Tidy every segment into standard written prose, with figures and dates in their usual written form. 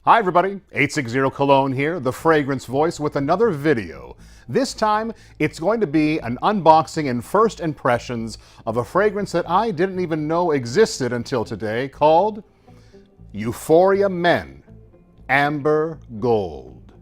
Hi everybody, 860 Cologne here, the Fragrance Voice with another video. This time, it's going to be an unboxing and first impressions of a fragrance that I didn't even know existed until today, called Euphoria Men Amber Gold.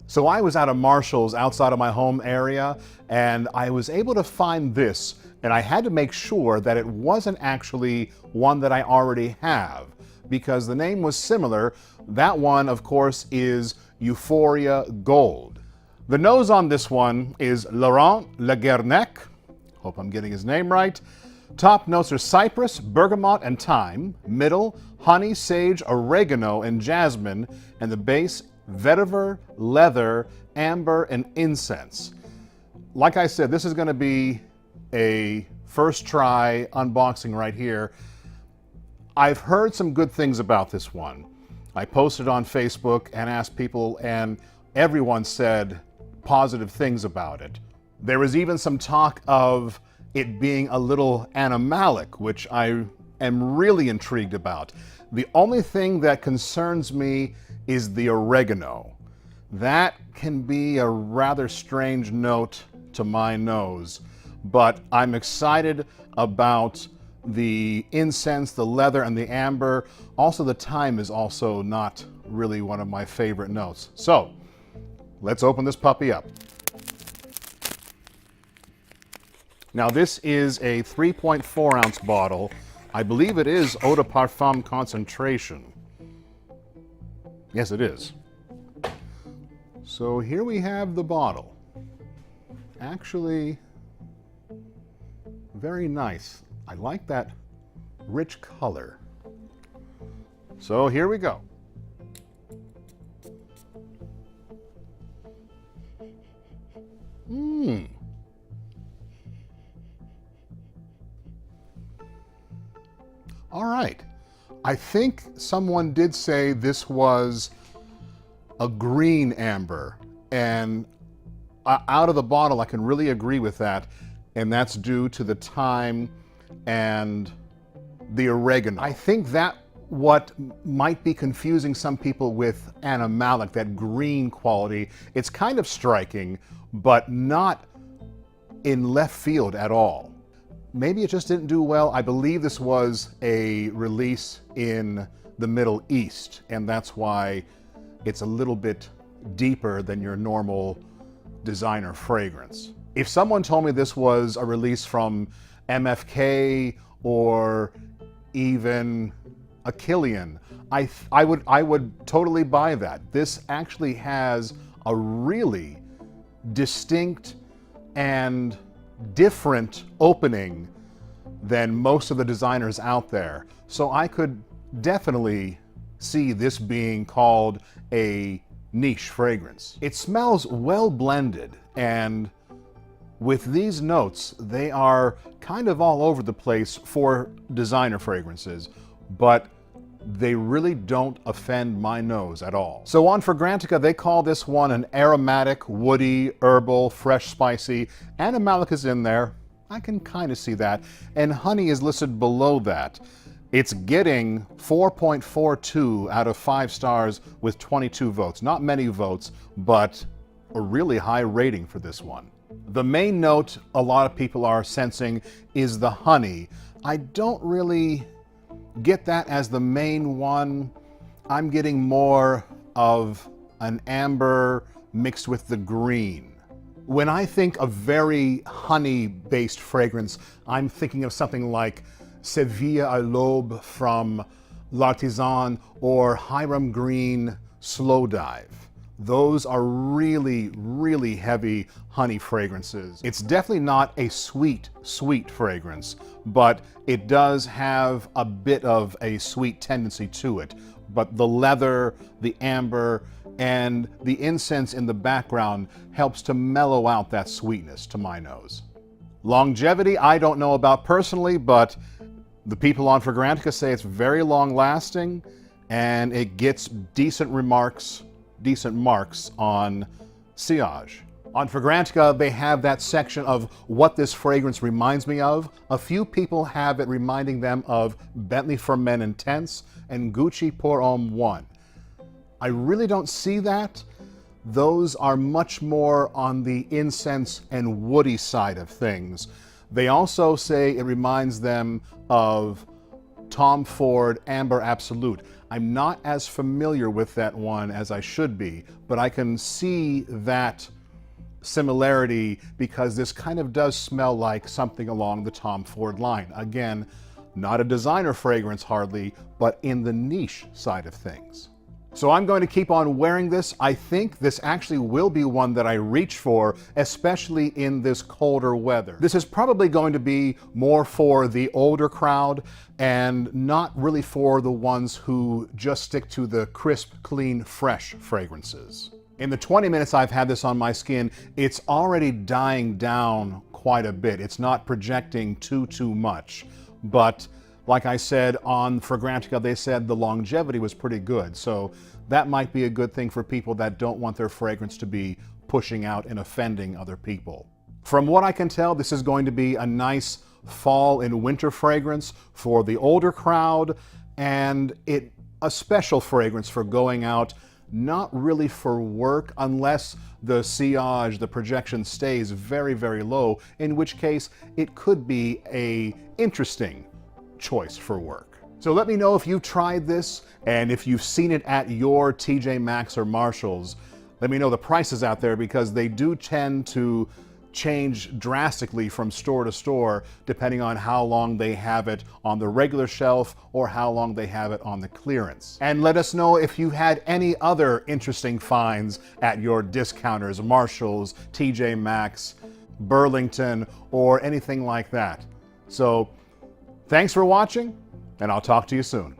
So I was at a Marshall's outside of my home area, and I was able to find this, and I had to make sure that it wasn't actually one that I already have, because the name was similar. That one, of course, is Euphoria Gold. The nose on this one is Laurent Laguernec. Hope I'm getting his name right. Top notes are cypress, bergamot, and thyme. Middle, honey, sage, oregano, and jasmine. And the base, vetiver, leather, amber, and incense. Like I said, this is going to be a first try unboxing right here. I've heard some good things about this one. I posted on Facebook and asked people, and everyone said positive things about it. There was even some talk of it being a little animalic, which I am really intrigued about. The only thing that concerns me is the oregano. That can be a rather strange note to my nose, but I'm excited about the incense, the leather, and the amber. Also, the thyme is also not really one of my favorite notes. So, let's open this puppy up. Now, this is a 3.4 ounce bottle. I believe it is eau de parfum concentration. Yes, it is. So here we have the bottle. Actually, very nice. I like that rich color. So here we go. All right. I think someone did say this was a green amber, and out of the bottle I can really agree with that, and that's due to the thyme and the oregano. I think that what might be confusing some people with animalic, that green quality, it's kind of striking, but not in left field at all. Maybe it just didn't do well. I believe this was a release in the Middle East, and that's why it's a little bit deeper than your normal designer fragrance. If someone told me this was a release from MFK or even a Killian, I would totally buy that. This actually has a really distinct and different opening than most of the designers out there. So I could definitely see this being called a niche fragrance. It smells well blended, and with these notes, they are kind of all over the place for designer fragrances, but they really don't offend my nose at all. So on Fragrantica, they call this one an aromatic, woody, herbal, fresh, spicy. Animalic is in there. I can kind of see that. And honey is listed below that. It's getting 4.42 out of 5 stars with 22 votes. Not many votes, but a really high rating for this one. The main note a lot of people are sensing is the honey. I don't really get that as the main one. I'm getting more of an amber mixed with the green. When I think of very honey-based fragrance, I'm thinking of something like Sevilla à l'Aube from L'Artisan or Hiram Green Slow Dive. Those are really, really heavy honey fragrances. It's definitely not a sweet fragrance, but it does have a bit of a sweet tendency to it. But the leather, the amber, and the incense in the background helps to mellow out that sweetness to my nose. Longevity, I don't know about personally, but the people on Fragrantica say it's very long lasting, and it gets decent marks on sillage. On Fragrantica, they have that section of what this fragrance reminds me of. A few people have it reminding them of Bentley for Men Intense and Gucci Pour Homme 1. I really don't see that. Those are much more on the incense and woody side of things. They also say it reminds them of Tom Ford Amber Absolute. I'm not as familiar with that one as I should be, but I can see that similarity because this kind of does smell like something along the Tom Ford line. Again, not a designer fragrance hardly, but in the niche side of things. So I'm going to keep on wearing this. I think this actually will be one that I reach for, especially in this colder weather. This is probably going to be more for the older crowd and not really for the ones who just stick to the crisp, clean, fresh fragrances. In the 20 minutes I've had this on my skin, it's already dying down quite a bit. It's not projecting too much, but like I said, on Fragrantica, they said the longevity was pretty good. So that might be a good thing for people that don't want their fragrance to be pushing out and offending other people. From what I can tell, this is going to be a nice fall and winter fragrance for the older crowd, and a special fragrance for going out, not really for work unless the sillage, the projection stays very low, in which case it could be a interesting choice for work. So let me know if you've tried this and if you've seen it at your TJ Maxx or Marshalls. Let me know the prices out there because they do tend to change drastically from store to store depending on how long they have it on the regular shelf or how long they have it on the clearance. And let us know if you had any other interesting finds at your discounters, Marshalls, TJ Maxx, Burlington, or anything like that. So thanks for watching, and I'll talk to you soon.